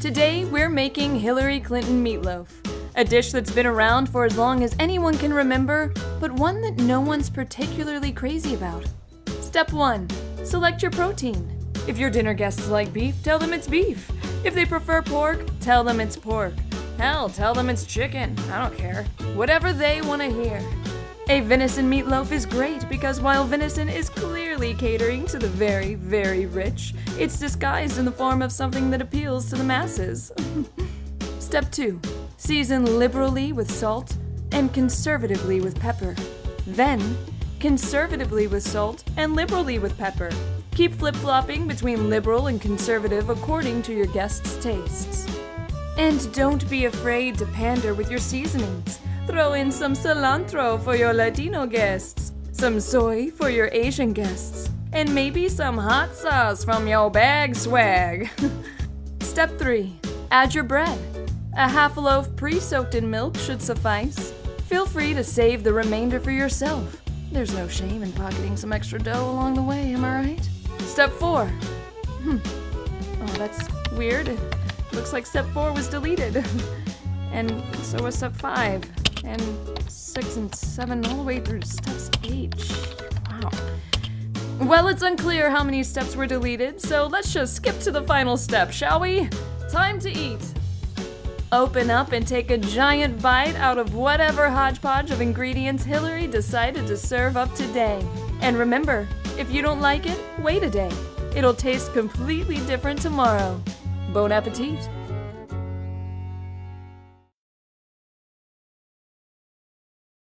Today, we're making Hillary Clinton meatloaf, a dish that's been around for as long as anyone can remember, but one that no one's particularly crazy about. Step 1. Select your protein. If your dinner guests like beef, tell them it's beef. If they prefer pork, tell them it's pork. Hell, tell them it's chicken. I don't care. Whatever they want to hear. A venison meatloaf is great because while venison is clearly catering to the very, very rich, it's disguised in the form of something that appeals to the masses. Step 2. Season liberally with salt and conservatively with pepper. Then, conservatively with salt and liberally with pepper. Keep flip-flopping between liberal and conservative according to your guests' tastes. And don't be afraid to pander with your seasonings. Throw in some cilantro for your Latino guests, some soy for your Asian guests, and maybe some hot sauce from your bag swag. Step 3. Add your bread. A half loaf pre-soaked in milk should suffice. Feel free to save the remainder for yourself. There's no shame in pocketing some extra dough along the way, am I right? Step 4. Oh, that's weird. It looks like step 4 was deleted. And so was step 5. And 6 and 7 all the way through steps H. Wow. Well, it's unclear how many steps were deleted, so let's just skip to the final step, shall we? Time to eat. Open up and take a giant bite out of whatever hodgepodge of ingredients Hillary decided to serve up today. And remember, if you don't like it, wait a day. It'll taste completely different tomorrow. Bon appetit!